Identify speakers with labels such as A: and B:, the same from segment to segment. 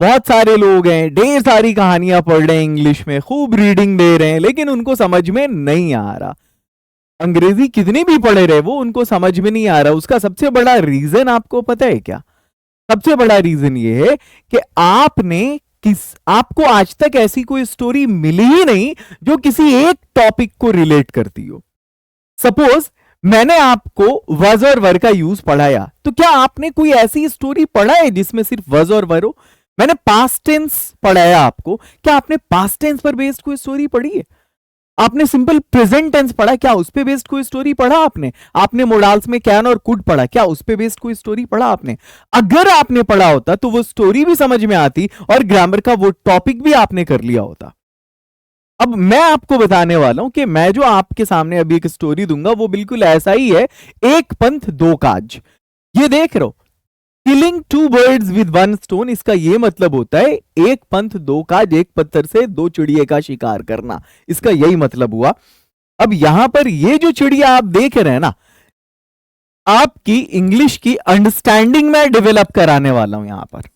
A: बहुत सारे लोग हैं, ढेर सारी कहानियां पढ़ रहे हैं इंग्लिश में, खूब रीडिंग दे रहे हैं, लेकिन उनको समझ में नहीं आ रहा। अंग्रेजी कितनी भी पढ़े रहे वो, उनको समझ में नहीं आ रहा। उसका सबसे बड़ा रीजन आपको पता है क्या? सबसे बड़ा रीजन ये है कि आपको आज तक ऐसी कोई स्टोरी मिली ही नहीं जो किसी एक टॉपिक को रिलेट करती हो। सपोज मैंने आपको वज और वर का यूज पढ़ाया, तो क्या आपने कोई ऐसी स्टोरी पढ़ा है जिसमें सिर्फ वज और वर हो? मैंने पास्ट टेंस पढ़ाया आपको, क्या आपने पास्ट टेंस पर बेस्ड कोई स्टोरी पढ़ी है? आपने सिंपल प्रेजेंट टेंस पढ़ा, क्या उस पे बेस्ड कोई स्टोरी पढ़ा आपने? आपने मोडाल्स में कैन और कुड पढ़ा, क्या उस पे बेस्ड कोई स्टोरी पढ़ा आपने? अगर आपने पढ़ा होता तो वो स्टोरी भी समझ में आती और ग्रामर का वो टॉपिक भी आपने कर लिया होता। अब मैं आपको बताने वाला हूं कि मैं जो आपके सामने अभी एक स्टोरी दूंगा वो बिल्कुल ऐसा ही है। एक पंथ दो काज, ये देख रहे हो, killing two birds with one stone, इसका ये मतलब होता है एक पंथ दो काज, एक पत्थर से दो चिड़िया का शिकार करना, इसका यही मतलब हुआ। अब यहां पर ये जो चिड़िया आप देख रहे हैं ना, आपकी इंग्लिश की अंडरस्टैंडिंग में डेवलप कराने वाला हूं। यहां पर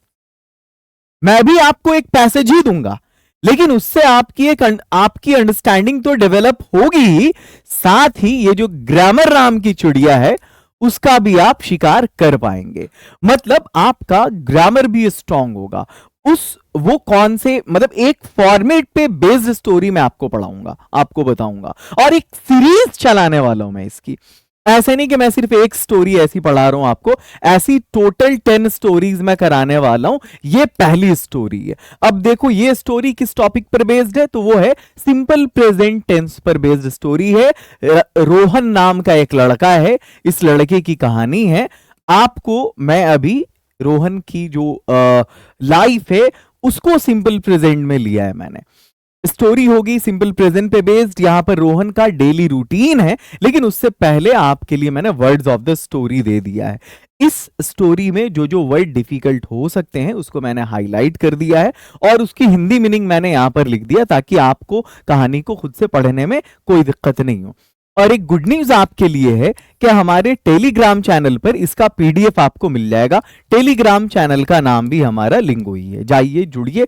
A: मैं भी आपको एक पैसेज ही दूंगा, लेकिन उससे आपकी अंडरस्टैंडिंग तो डेवलप होगी ही, साथ ही ये जो ग्रामर नाम की चिड़िया है उसका भी आप शिकार कर पाएंगे। मतलब आपका ग्रामर भी स्ट्रांग होगा। वो कौन से, मतलब एक फॉर्मेट पे बेस्ड स्टोरी मैं आपको पढ़ाऊंगा, आपको बताऊंगा, और एक सीरीज चलाने वाला हूं मैं इसकी। ऐसे नहीं कि मैं सिर्फ एक स्टोरी ऐसी पढ़ा रहा हूं आपको, ऐसी टोटल 10 स्टोरीज मैं कराने वाला हूं। ये पहली स्टोरी है। अब देखो ये स्टोरी किस टॉपिक पर बेस्ड है, तो वो है सिंपल प्रेजेंट टेंस पर बेस्ड स्टोरी है। रोहन नाम का एक लड़का है, इस लड़के की कहानी है। आपको मैं अभी रोहन की जो लाइफ है उसको सिंपल प्रेजेंट में लिया है मैंने। स्टोरी होगी सिंपल प्रेजेंट पे बेस्ड, यहां पर रोहन का डेली रूटीन है, लेकिन उससे पहले आपके लिए मैंने words of the story they दिया है। इस स्टोरी में जो जो वर्ड डिफिकल्ट हो सकते हैं उसको मैंने हाईलाइट कर दिया है, और उसकी हिंदी मीनिंग मैंने यहां पर लिख दिया ताकि आपको कहानी को खुद से पढ़ने में कोई दिक्कत नहीं हो। और एक गुड न्यूज आपके लिए है कि हमारे टेलीग्राम चैनल पर इसका पीडीएफ आपको मिल जाएगा। टेलीग्राम चैनल का नाम भी हमारा लिंगो ही है, जाइए जुड़िए।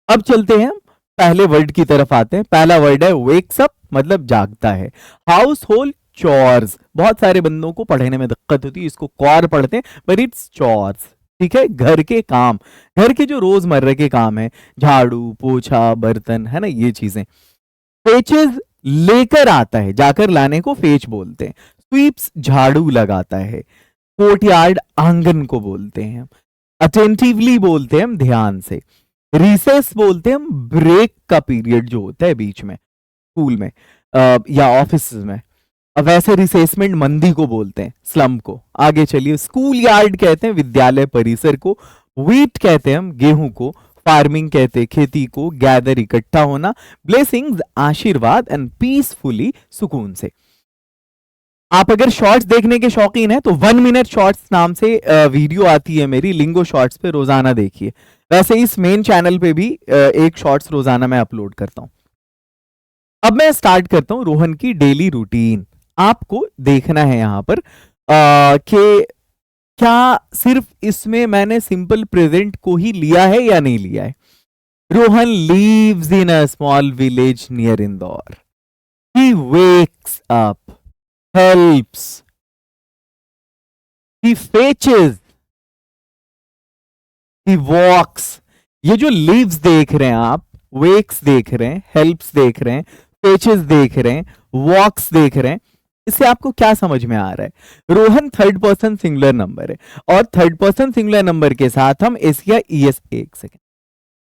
A: अब चलते हैं, पहले वर्ड की तरफ आते हैं। पहला वर्ड है वेक्स अप, मतलब जागता है। हाउस होल्ड चॉर्स, बहुत सारे बंदों को पढ़ने में दिक्कत होती है, इसको कॉर पढ़ते हैं, पर इट्स चॉर्स, ठीक है। घर के काम, घर के जो रोजमर्रा के काम है, झाड़ू पोछा बर्तन, है ना, ये चीजें। फेचेस, लेकर आता है, जाकर लाने को फेच बोलते हैं। स्वीप्स, झाड़ू लगाता है। कोर्टयार्ड, आंगन को बोलते हैं। अटेंटिवली बोलते हैं हम ध्यान से। रिसेस बोलते हैं हम ब्रेक का पीरियड जो होता है बीच में, स्कूल में या ऑफिस में। अब वैसे रिसेसमेंट मंदी को बोलते हैं, स्लम को। आगे चलिए, स्कूल यार्ड कहते हैं विद्यालय परिसर को। व्हीट कहते हैं हम गेहूं को। फार्मिंग कहते हैं खेती को। गैदर, इकट्ठा होना। ब्लेसिंग्स, आशीर्वाद। एंड पीसफुली, सुकून से। आप अगर शॉर्ट्स देखने के शौकीन हैं तो 1 मिनट शॉर्ट्स नाम से वीडियो आती है मेरी लिंगो शॉर्ट्स पे, रोजाना देखिए। वैसे इस मेन चैनल पे भी एक शॉर्ट्स रोजाना मैं अपलोड करता हूं। अब मैं स्टार्ट करता हूं रोहन की डेली रूटीन। आपको देखना है यहां पर कि क्या सिर्फ इसमें मैंने सिंपल प्रेजेंट को ही लिया है या नहीं लिया है। Rohan leaves in a small village near Indore. He wakes up, helps, he fetches, he walks। ये जो लीव्स देख रहे हैं आप, वेक्स देख रहे हैं, हेल्प्स देख रहे हैं, फेचेस देख रहे हैं, वॉक्स देख रहे हैं, इससे आपको क्या समझ में आ रहा है? Rohan third person singular number है, और थर्ड पर्सन सिंगुलर नंबर के साथ हम एस या ईएस, एक सेकेंड,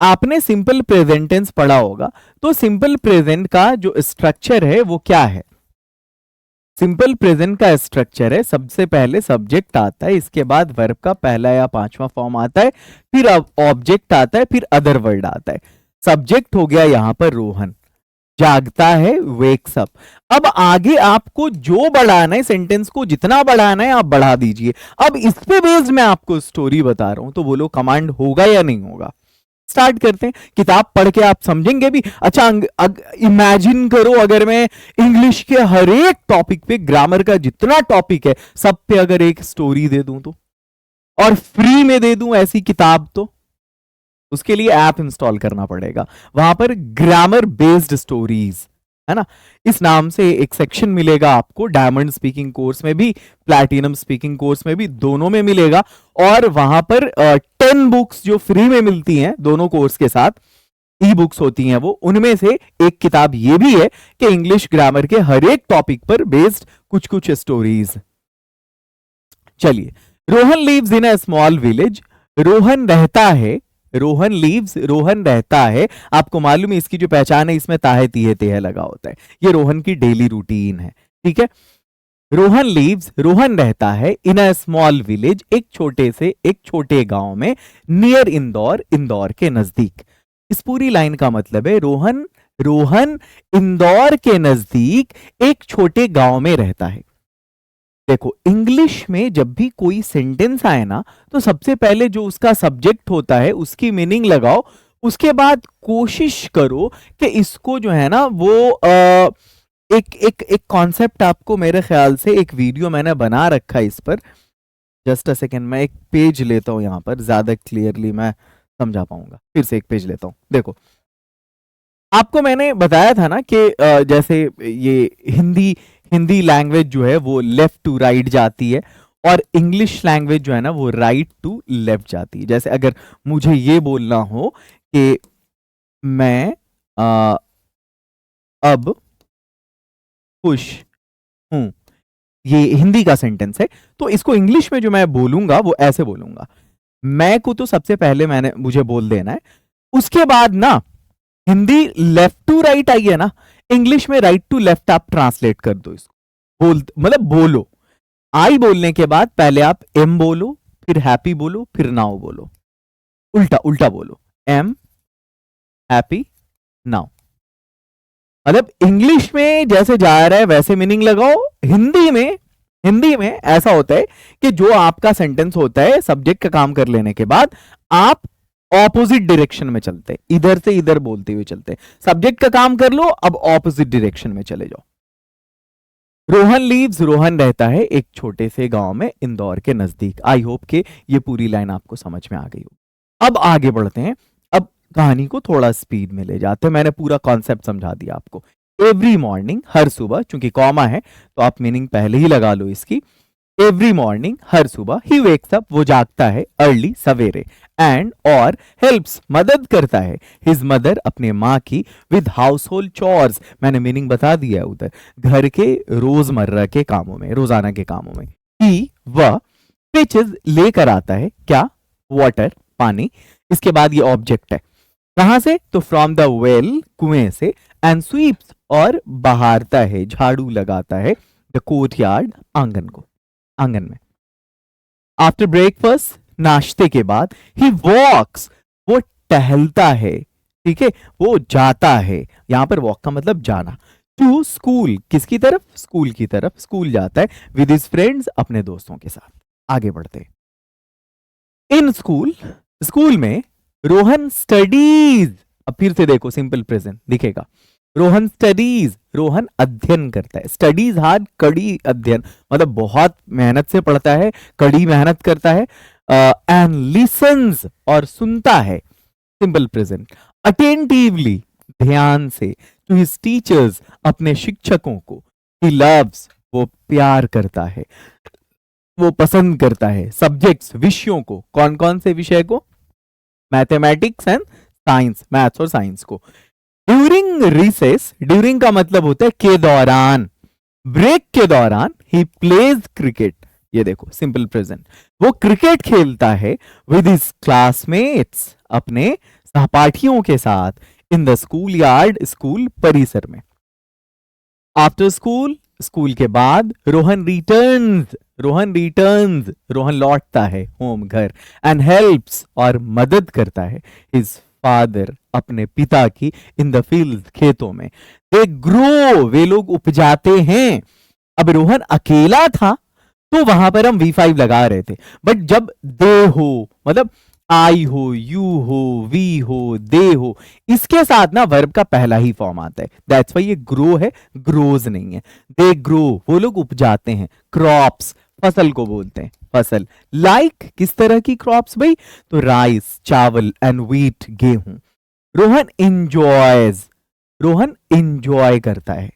A: आपने सिंपल प्रेजेंट टेंस पढ़ा होगा, तो सिंपल प्रेजेंट का जो स्ट्रक्चर है वो क्या है? सिंपल प्रेजेंट का स्ट्रक्चर है, सबसे पहले सब्जेक्ट आता है, इसके बाद वर्ब का पहला या पांचवा फॉर्म आता है, फिर ऑब्जेक्ट आता है, फिर अदर वर्ड आता है। सब्जेक्ट हो गया यहां पर रोहन, जागता है, वेक्स अप। अब आगे आपको जो बढ़ाना है, सेंटेंस को जितना बढ़ाना है आप बढ़ा दीजिए। अब इस पे बेस्ड मैं आपको स्टोरी बता रहा हूं, तो बोलो कमांड होगा या नहीं होगा? स्टार्ट करते हैं। किताब पढ़ के आप समझेंगे भी। अच्छा, इमेजिन करो अगर मैं इंग्लिश के हर एक टॉपिक पे, ग्रामर का जितना टॉपिक है सब पे अगर एक स्टोरी दे दूं तो, और फ्री में दे दूं ऐसी किताब, तो उसके लिए ऐप इंस्टॉल करना पड़ेगा। वहां पर ग्रामर बेस्ड स्टोरीज है ना, इस नाम से एक सेक्शन मिलेगा आपको, डायमंड स्पीकिंग कोर्स में भी, प्लैटिनम स्पीकिंग कोर्स में भी, दोनों में मिलेगा। और वहां पर 10 बुक्स जो फ्री में मिलती हैं दोनों कोर्स के साथ, ई बुक्स होती हैं वो, उनमें से एक किताब ये भी है कि इंग्लिश ग्रामर के हर एक टॉपिक पर बेस्ड कुछ कुछ स्टोरीज। चलिए, Rohan lives in a small village. Rohan रहता है, रोहन लीव्स, रोहन रहता है। आपको मालूम है इसकी जो पहचान है, इसमें ताहे तीहे तेहे लगा होता है, ये रोहन की डेली रूटीन है। ठीक है, रोहन लीव्स, रोहन रहता है इन अ स्मॉल विलेज, एक छोटे गांव में, नियर इंदौर, इंदौर के नजदीक। इस पूरी लाइन का मतलब है रोहन इंदौर के नजदीक एक छोटे गांव में रहता है। देखो, इंग्लिश में जब भी कोई सेंटेंस आए ना, तो सबसे पहले जो उसका सब्जेक्ट होता है उसकी मीनिंग लगाओ, उसके बाद कोशिश करो कि इसको जो है ना वो एक कॉन्सेप्ट, आपको मेरे ख्याल से एक वीडियो मैंने बना रखा है इस पर, जस्ट अ सेकेंड, मैं एक पेज लेता हूं यहां पर, ज्यादा क्लियरली मैं समझा पाऊंगा। फिर से एक पेज लेता हूं। देखो, आपको मैंने बताया था ना कि जैसे ये हिंदी लैंग्वेज जो है वो लेफ्ट टू राइट जाती है, और इंग्लिश लैंग्वेज जो है ना वो राइट टू लेफ्ट जाती है। जैसे अगर मुझे ये बोलना हो कि मैं अब खुश हूं, ये हिंदी का सेंटेंस है, तो इसको इंग्लिश में जो मैं बोलूंगा वो ऐसे बोलूंगा। मैं को तो सबसे पहले मुझे बोल देना है, उसके बाद ना हिंदी लेफ्ट टू राइट आई है ना, इंग्लिश में राइट टू लेफ्ट आप ट्रांसलेट कर दो इसको। मतलब बोलो, आई बोलने के बाद पहले आप एम बोलो, फिर हैप्पी बोलो, फिर नाउ बोलो, उल्टा उल्टा बोलो, एम हैप्पी नाउ। मतलब इंग्लिश में जैसे जा रहा है वैसे मीनिंग लगाओ, हिंदी में ऐसा होता है कि जो आपका सेंटेंस होता है सब्जेक्ट का काम कर लेने के बाद आप ऑपोजिट डायरेक्शन में चलते हैं, इधर से इधर बोलते हुए चलते हैं। सब्जेक्ट का काम कर लो, अब ऑपोजिट डायरेक्शन में चले जाओ। रोहन लीव्स, रोहन रहता है एक छोटे से गांव में इंदौर के नजदीक। आई होप कि ये पूरी लाइन आपको समझ में आ गई हो। अब आगे बढ़ते हैं, अब कहानी को थोड़ा स्पीड में ले जाते हैं। मैंने पूरा कॉन्सेप्ट समझा दिया आपको। एवरी मॉर्निंग, हर सुबह, चूंकि कॉमा है तो आप मीनिंग पहले ही लगा लो इसकी। एवरी मॉर्निंग, हर सुबह, ही वेक्स अप, वो जागता है, अर्ली, सवेरे, एंड, और, हेल्प्स, मदद करता है, हिज मदर, अपने माँ की, विद हाउस होल्ड चॉर्स, मैंने मीनिंग बता दिया है उधर, घर के रोजमर्रा के कामों में, रोजाना के कामों में। ही, वह, फिचेस, लेकर आता है, क्या, वाटर, पानी। इसके बाद ये ऑब्जेक्ट है, कहां से, तो फ्रॉम द वेल, कुएं से, एंड स्वीप्स, और बहारता है, झाड़ू लगाता है, द कोर्टयार्ड, आंगन में। आफ्टर ब्रेकफास्ट, नाश्ते के बाद, ही वॉक्स, वो टहलता है, ठीक है, वो जाता है, यहां पर वॉक का मतलब जाना, टू स्कूल, किसकी तरफ, स्कूल की तरफ, स्कूल जाता है, विद हिज फ्रेंड्स, अपने दोस्तों के साथ। आगे बढ़ते, इन स्कूल, स्कूल में, रोहन स्टडीज, अब फिर से देखो सिंपल प्रेजेंट दिखेगा, रोहन स्टडीज, रोहन अध्ययन करता है, स्टडीज हार्ड, कड़ी अध्ययन, मतलब बहुत मेहनत से पढ़ता है, कड़ी मेहनत करता है, एंड लिसन्स, और सुनता है, सिंपल प्रेजेंट, अटेंटिवली, ध्यान से, टू हिज टीचर्स, अपने शिक्षकों को, ही लव्स, वो प्यार करता है, वो पसंद करता है, सब्जेक्ट्स, विषयों को, कौन कौन से विषय को, मैथमेटिक्स एंड साइंस, मैथ्स और साइंस को। ड्यूरिंग रिसेस, ड्यूरिंग का मतलब होता है के दौरान, ब्रेक के दौरान, ही प्लेज क्रिकेट, ये देखो सिंपल प्रेजेंट, वो क्रिकेट खेलता है, विद हिज क्लासमेट्स, अपने सहपाठियों के साथ, in the school yard, school परिसर में। आफ्टर स्कूल, स्कूल के बाद, रोहन रिटर्न्स, रोहन लौटता है, होम, घर, एंड हेल्प्स, और मदद करता है, हिज फादर, अपने पिता की, इन द फील्ड, खेतों में, दे ग्रो, वे लोग उपजाते हैं। अब रोहन अकेला था तो वहां पर हम V5 लगा रहे थे, बट जब दे हो, मतलब आई हो, यू हो, वी हो, दे हो, इसके साथ ना वर्ब का पहला ही फॉर्म आता है, दैट्स वाई ये ग्रो है, ग्रोज नहीं है। दे ग्रो, वो लोग उपजाते हैं, क्रॉप्स, फसल को बोलते हैं फसल। लाइक किस तरह की क्रॉप्स भाई? तो राइस, चावल एंड व्हीट, गेहूं। रोहन इंजॉयज, रोहन इंजॉय करता है,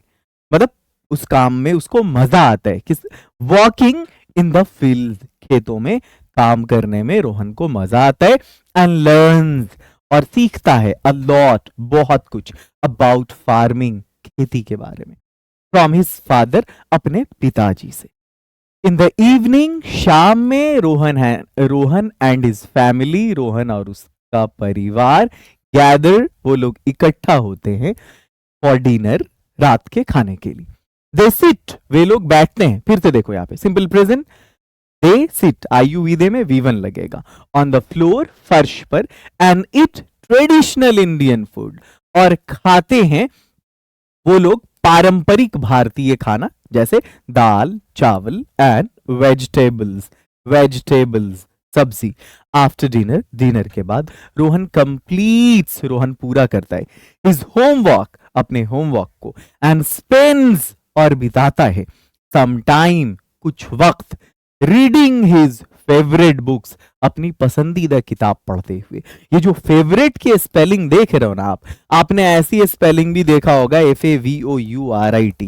A: मतलब उस काम में उसको मजा आता है। किस? वॉकिंग इन द फील्ड, खेतों में काम करने में रोहन को मजा आता है। एंड लर्न्स, और सीखता है अ लॉट, बहुत कुछ, अबाउट फार्मिंग, खेती के बारे में, फ्रॉम हिज फादर, अपने पिताजी से। इन द इवनिंग, शाम में Rohan and his family, Rohan और उसका परिवार, गैदर, वो लोग इकट्ठा होते हैं फॉर डिनर, रात के खाने के लिए। दे सिट, वे लोग बैठते हैं। फिर से देखो यहाँ पे सिंपल प्रेजेंट, दे सिट, आयु दे में V1 लगेगा, ऑन द फ्लोर, फर्श पर, and it traditional Indian food, और खाते हैं वो लोग पारंपरिक भारतीय खाना, जैसे दाल, चावल एंड वेजिटेबल्स, वेजिटेबल्स, सब्जी। आफ्टर डिनर, डिनर के बाद, रोहन कंप्लीट्स, रोहन पूरा करता है, हिज होमवर्क, अपने होमवर्क को, एंड स्पेंड्स, और बिताता है, सम टाइम, कुछ वक्त, रीडिंग हिज फेवरेट बुक्स, अपनी पसंदीदा किताब पढ़ते हुए। ये जो फेवरेट के स्पेलिंग देख रहे हो ना आप, आपने ऐसी स्पेलिंग भी देखा होगा, FAVOURIT,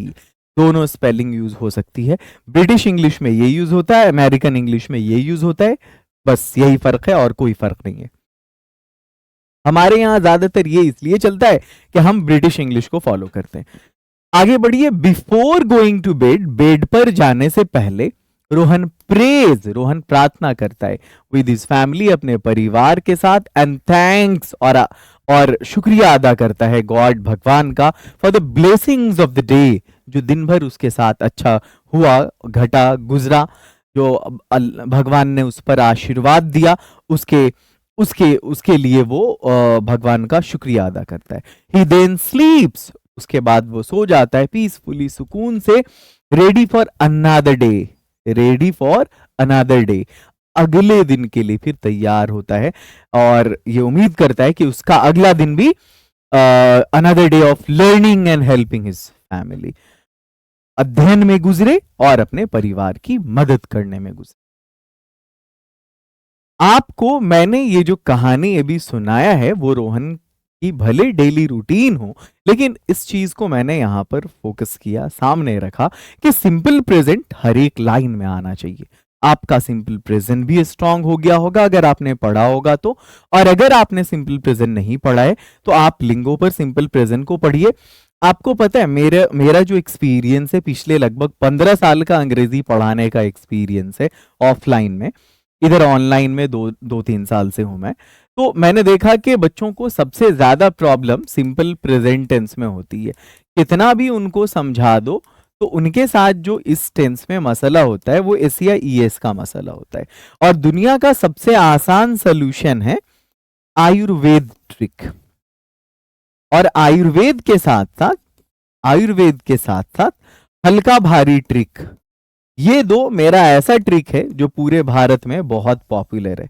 A: दोनों स्पेलिंग यूज हो सकती है। ब्रिटिश इंग्लिश में ये यूज होता है, अमेरिकन इंग्लिश में ये यूज होता है, बस यही फर्क है और कोई फर्क नहीं है। हमारे यहां ज्यादातर ये इसलिए चलता है कि हम ब्रिटिश इंग्लिश को फॉलो करते हैं। आगे बढ़िए, before going to bed, bed पर जाने से पहले रोहन प्रेज, रोहन प्रार्थना करता है, विद हिज फैमिली, अपने परिवार के साथ, एंड थैंक्स, और शुक्रिया अदा करता है गॉड, भगवान का, for the blessings of the day, जो दिन भर उसके साथ अच्छा हुआ, घटा, गुजरा, जो भगवान ने उस पर आशीर्वाद दिया, उसके उसके उसके लिए वो भगवान का शुक्रिया अदा करता है। ही देन स्लीप्स, उसके बाद वो सो जाता है पीसफुली, सुकून से, ready for another day, ready for another day, अगले दिन के लिए फिर तैयार होता है, और ये उम्मीद करता है कि उसका अगला दिन भी another day of learning and helping his family, अध्ययन में गुजरे और अपने परिवार की मदद करने में गुजरे। आपको मैंने ये जो कहानी अभी सुनाया है वो रोहन की भले डेली रूटीन हो, लेकिन इस चीज को मैंने यहां पर फोकस किया, सामने रखा कि सिंपल प्रेजेंट हर एक लाइन में आना चाहिए। आपका सिंपल प्रेजेंट भी स्ट्रांग हो गया होगा अगर आपने पढ़ा होगा तो, और अगर आपने सिंपल प्रेजेंट नहीं पढ़ा है तो आप लिंगो पर सिंपल प्रेजेंट को पढ़िए। आपको पता है मेरा जो एक्सपीरियंस है, पिछले लगभग 15 साल का अंग्रेजी पढ़ाने का एक्सपीरियंस है ऑफलाइन में, इधर ऑनलाइन में 2-3 साल से हूं मैं। तो मैंने देखा कि बच्चों को सबसे ज्यादा प्रॉब्लम सिंपल प्रेजेंट टेंस में होती है। कितना भी उनको समझा दो तो उनके साथ जो इस टेंस में मसला होता है वो एस या ES का मसला होता है। और दुनिया का सबसे आसान सोल्यूशन है आयुर्वेद ट्रिक। और आयुर्वेद के साथ साथ हल्का भारी ट्रिक, ये दो मेरा ऐसा ट्रिक है जो पूरे भारत में बहुत पॉपुलर है।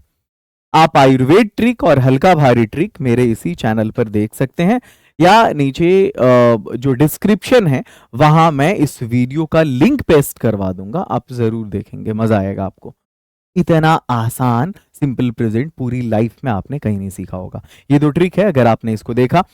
A: आप आयुर्वेद ट्रिक और हल्का भारी ट्रिक मेरे इसी चैनल पर देख सकते हैं, या नीचे जो डिस्क्रिप्शन है वहां मैं इस वीडियो का लिंक पेस्ट करवा दूंगा, आप जरूर देखेंगे, मजा आएगा आपको। इतना आसान सिंपल प्रेजेंट पूरी लाइफ में आपने कहीं नहीं सीखा होगा। ये दो ट्रिक है, अगर आपने इसको देखा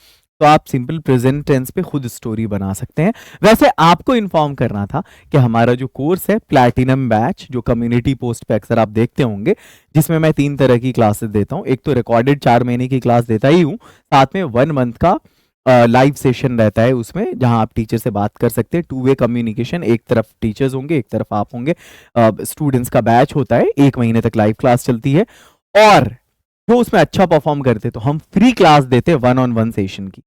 A: तो आप सिंपल प्रेजेंट टेंस पे खुद स्टोरी बना सकते हैं। वैसे आपको इन्फॉर्म करना था कि हमारा जो कोर्स है प्लैटिनम बैच, जो कम्युनिटी पोस्ट पे अक्सर आप देखते होंगे, जिसमें मैं 3 तरह की क्लासेस देता हूं। एक तो रिकॉर्डेड 4 महीने की क्लास देता ही हूं, साथ में 1 मंथ का लाइव सेशन रहता है उसमें, जहां आप टीचर से बात कर सकते हैं। 2 वे कम्युनिकेशन, एक तरफ टीचर्स होंगे, एक तरफ आप होंगे। स्टूडेंट्स का बैच होता है, 1 महीने तक लाइव क्लास चलती है, और जो उसमें अच्छा परफॉर्म करते तो हम फ्री क्लास देते हैं 1-on-1 सेशन की।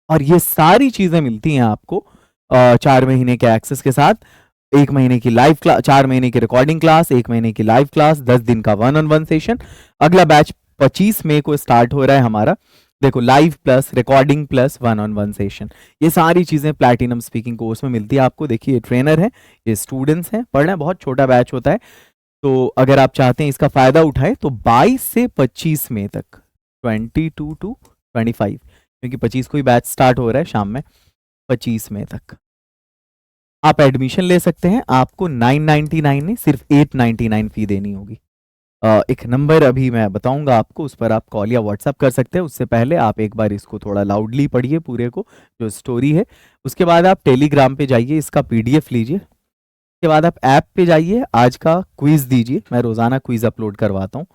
A: और ये सारी चीजें मिलती हैं आपको 4 महीने के एक्सेस के साथ। 1 महीने की लाइव क्लास, 4 महीने की रिकॉर्डिंग क्लास, 1 महीने की लाइव क्लास, 10 दिन का 1-on-1 सेशन। अगला बैच 25 मई को स्टार्ट हो रहा है हमारा। देखो, live plus recording plus 1-on-1 session, ये सारी चीजें प्लैटिनम स्पीकिंग कोर्स में मिलती है आपको। देखिए, ये ट्रेनर है, ये स्टूडेंट्स हैं, पढ़ना है, बहुत छोटा बैच होता है। तो अगर आप चाहते हैं इसका फायदा उठाएं तो 22 से 25 मई तक, 22 to 25, क्योंकि 25 को ही बैच स्टार्ट हो रहा है शाम में, 25 मई तक आप एडमिशन ले सकते हैं। आपको 999 नहीं, सिर्फ 899 फी देनी होगी। एक नंबर अभी मैं बताऊंगा आपको, उस पर आप कॉल या व्हाट्सएप कर सकते हैं। उससे पहले आप एक बार इसको थोड़ा लाउडली पढ़िए पूरे को, जो स्टोरी है। उसके बाद आप टेलीग्राम पे जाइए, इसका पीडीएफ लीजिए। उसके बाद आप ऐप पे जाइए, आज का क्विज दीजिए। मैं रोजाना क्विज अपलोड करवाता हूँ।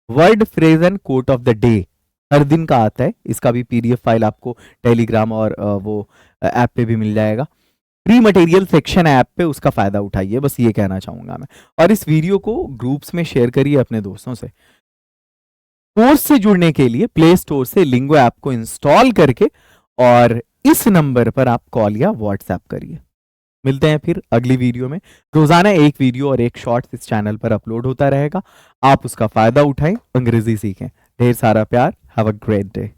A: Word phrase and quote of the day हर दिन का आता है। इसका भी पीडीएफ फाइल आपको टेलीग्राम और वो ऐप पे भी मिल जाएगा। प्री मटेरियल सेक्शन ऐप पे, उसका फायदा उठाइए, बस ये कहना चाहूंगा मैं। और इस वीडियो को ग्रुप्स में शेयर करिए अपने दोस्तों से। कोर्स से जुड़ने के लिए प्ले स्टोर से लिंगो ऐप को इंस्टॉल करके और इस नंबर पर आप कॉल या व्हाट्सएप करिए। मिलते हैं फिर अगली वीडियो में। रोजाना एक वीडियो और एक शॉर्ट्स इस चैनल पर अपलोड होता रहेगा। आप उसका फायदा उठाएं, अंग्रेजी सीखें। ढेर सारा प्यार। Have a great day.